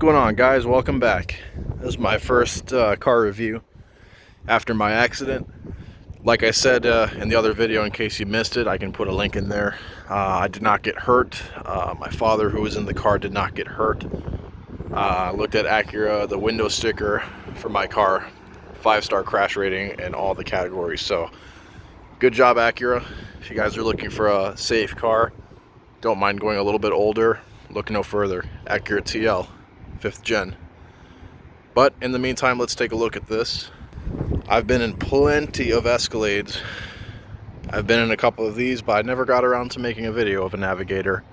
going on, guys? Welcome back. This is my first car review after my accident. Like I said in the other video, in case you missed it, I can put a link in there. I did not get hurt. My father, who was in the car, did not get hurt. I looked at Acura, the window sticker for my car, 5-star crash rating in all the categories. So good job, Acura. If you guys are looking for a safe car, don't mind going a little bit older, look no further. Acura TL 5th gen. But in the meantime, let's take a look at this. I've been in plenty of Escalades. I've been in a couple of these, but I never got around to making a video of a Navigator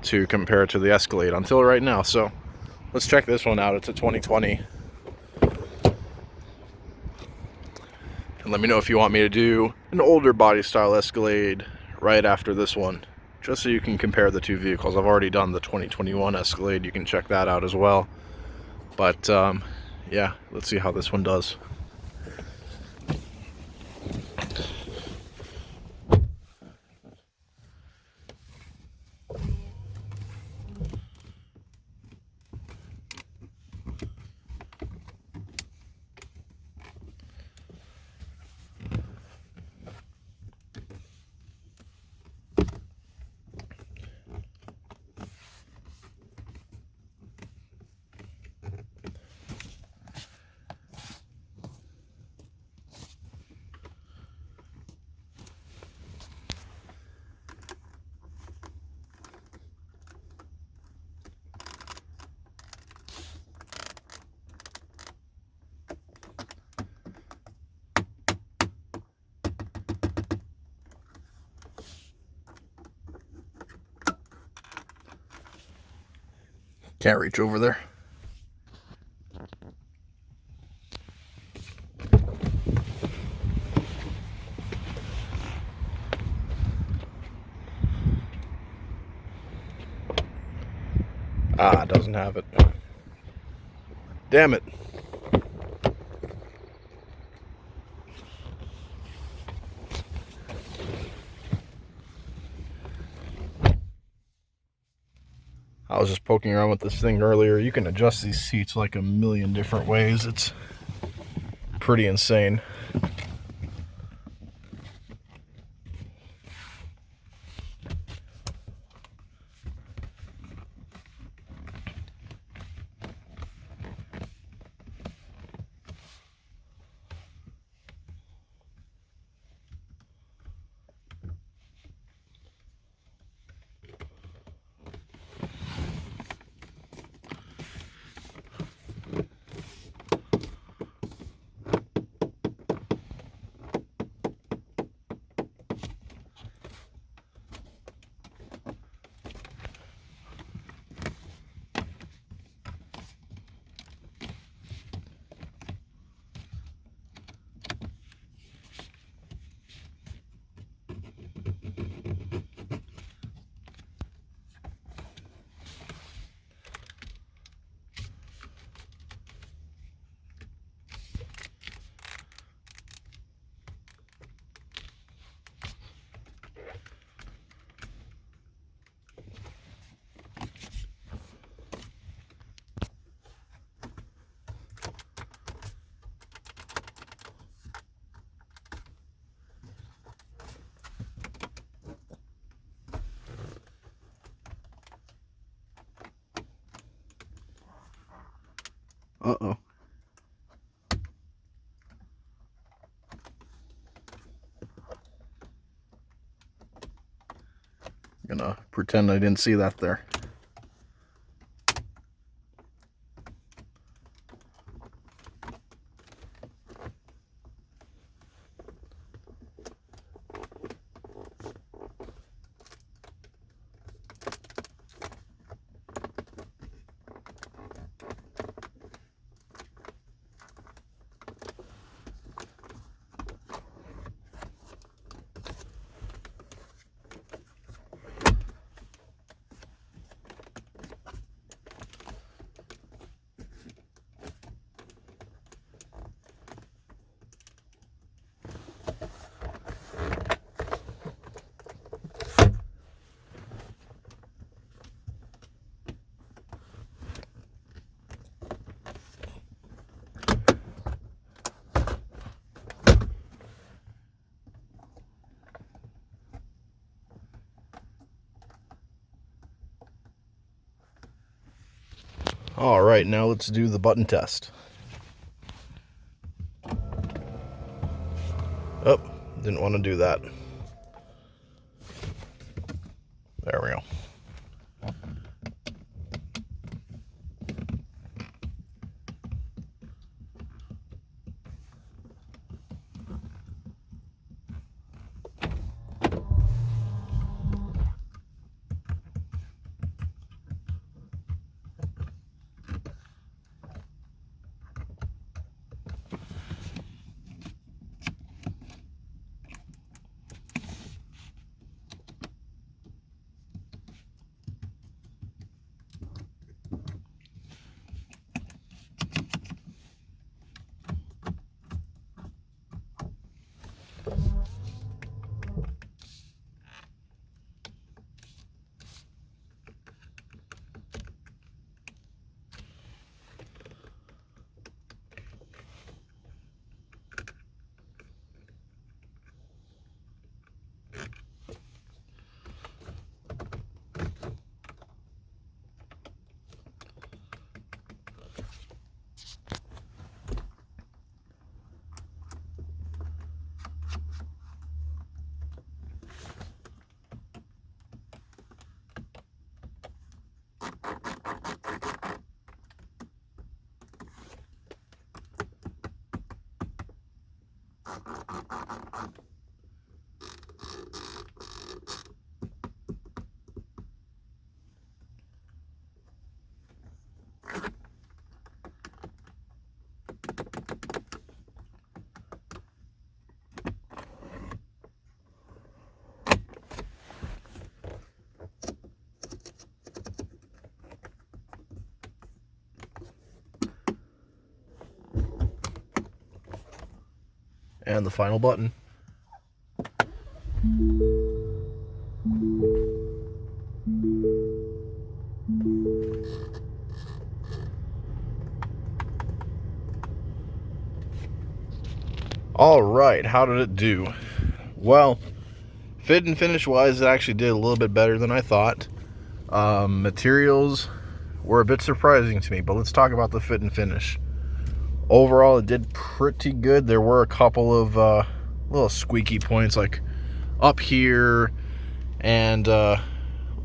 to compare it to the Escalade until right now. So let's check this one out. It's a 2020. And let me know if you want me to do an older body style Escalade right after this one, just so you can compare the two vehicles. I've already done the 2021 Escalade. You can check that out as well. But yeah, let's see how this one does. Can't reach over there. Ah, it doesn't have it. Damn it. I was just poking around with this thing earlier. You can adjust these seats like a million different ways. It's pretty insane. Uh-oh. I'm gonna pretend I didn't see that there. All right, now let's do the button test. Oh, didn't want to do that. There we go. And the final button. All right, how did it do? Well, fit and finish wise, it actually did a little bit better than I thought. Materials were a bit surprising to me, but let's talk about the fit and finish. Overall, it did pretty good. There were a couple of little squeaky points, like up here, and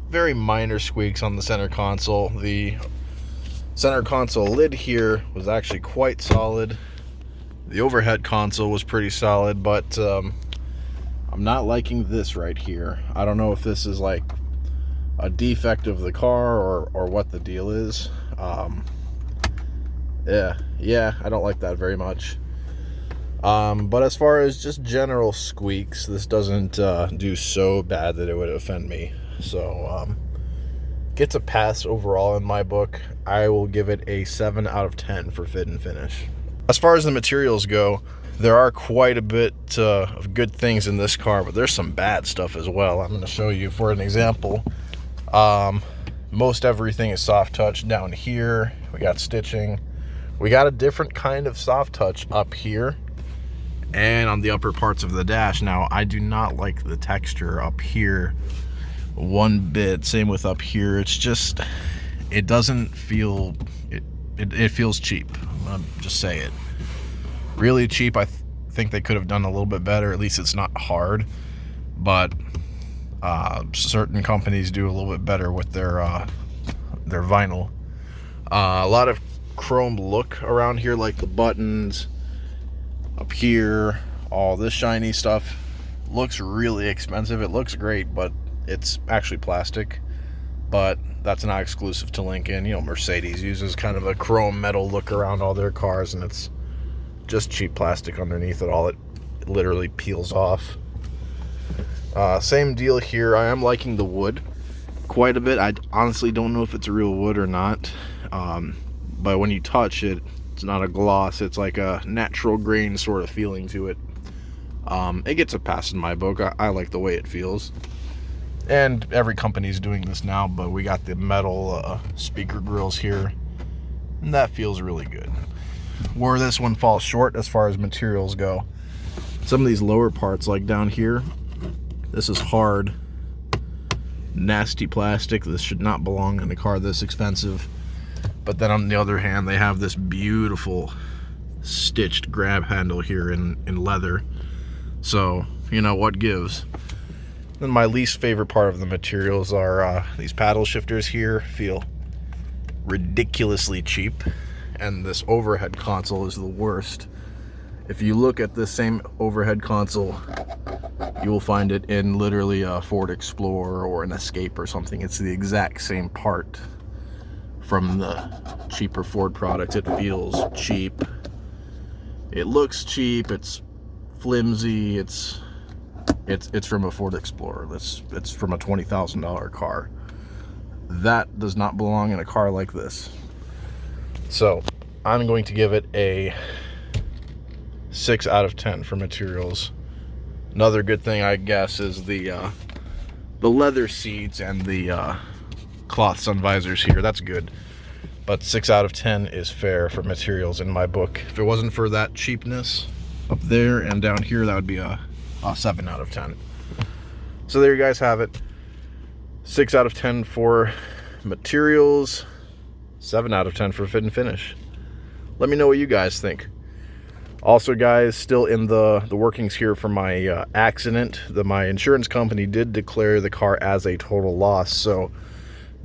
very minor squeaks on the center console. The center console lid here was actually quite solid. The overhead console was pretty solid, but I'm not liking this right here. I don't know if this is like a defect of the car or what the deal is. Yeah, I don't like that very much. But as far as just general squeaks, this doesn't do so bad that it would offend me. So gets a pass overall in my book. I will give it a 7 out of 10 for fit and finish. As far as the materials go, there are quite a bit of good things in this car, but there's some bad stuff as well. I'm going to show you for an example. Most everything is soft touch down here. We got stitching. We got a different kind of soft touch up here and on the upper parts of the dash. Now, I do not like the texture up here one bit. Same with up here. It's just, it doesn't feel, it feels cheap. I'll just say it. Really cheap. I think they could have done a little bit better. At least it's not hard. But certain companies do a little bit better with their vinyl. A lot of chrome look around here, like the buttons up here, all this shiny stuff looks really expensive. It looks great, but it's actually plastic. But that's not exclusive to Lincoln. You know, Mercedes uses kind of a chrome metal look around all their cars, and it's just cheap plastic underneath it all. It literally peels off. Same deal here. I am liking the wood quite a bit. I honestly don't know if it's real wood or not. But when you touch it, it's not a gloss. It's like a natural grain sort of feeling to it. It gets a pass in my book. I like the way it feels. And every company's doing this now, but we got the metal speaker grills here, and that feels really good. Where this one falls short as far as materials go, some of these lower parts, like down here, this is hard, nasty plastic. This should not belong in a car this expensive. But then on the other hand, they have this beautiful stitched grab handle here in leather. So, you know, what gives? Then my least favorite part of the materials are these paddle shifters here. Feel ridiculously cheap. And this overhead console is the worst. If you look at this same overhead console, you will find it in literally a Ford Explorer or an Escape or something. It's the exact same part from the cheaper Ford products. It feels cheap. It looks cheap. It's flimsy. It's from a Ford Explorer. It's from a $20,000 car. That does not belong in a car like this. So I'm going to give it a 6 out of 10 for materials. Another good thing, I guess, is the leather seats and the cloth sun visors here. That's good. But 6 out of 10 is fair for materials in my book. If it wasn't for that cheapness up there and down here, that would be a 7 out of 10. So there you guys have it. 6 out of 10 for materials, 7 out of 10 for fit and finish. Let me know what you guys think. Also, guys, still in the workings here for my accident. My insurance company did declare the car as a total loss, so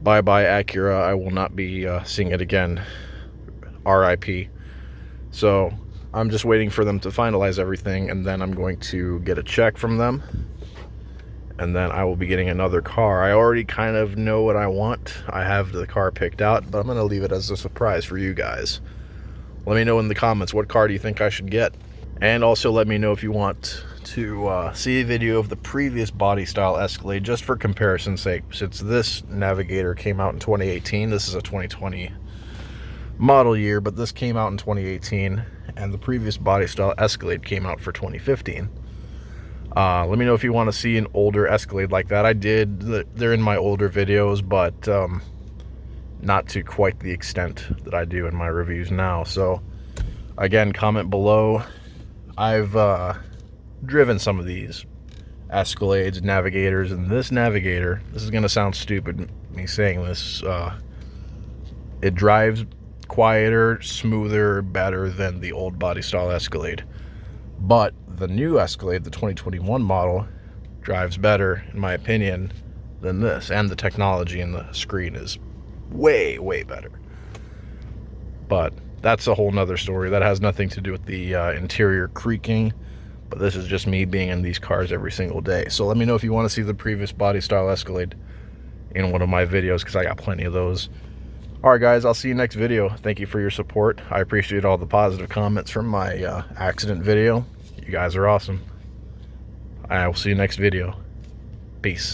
bye-bye Acura. I will not be seeing it again. RIP. So I'm just waiting for them to finalize everything, and then I'm going to get a check from them, and then I will be getting another car. I already kind of know what I want. I have the car picked out, but I'm going to leave it as a surprise for you guys. Let me know in the comments, what car do you think I should get? And also let me know if you want to see a video of the previous body style Escalade, just for comparison's sake. Since this Navigator came out in 2018, this is a 2020 model year, but this came out in 2018, and the previous body style Escalade came out for 2015. Let me know if you want to see an older Escalade like that. I did. They're in my older videos, but not to quite the extent that I do in my reviews now. So again, comment below. I've driven some of these Escalades, Navigators, and this Navigator, this is going to sound stupid me saying this, it drives quieter, smoother, better than the old body style Escalade. But the new Escalade, the 2021 model, drives better, in my opinion, than this. And the technology in the screen is way, way better. But that's a whole nother story. That has nothing to do with the interior creaking. But this is just me being in these cars every single day. So let me know if you want to see the previous body style Escalade in one of my videos, because I got plenty of those. Alright guys, I'll see you next video. Thank you for your support. I appreciate all the positive comments from my accident video. You guys are awesome. I will see you next video. Peace.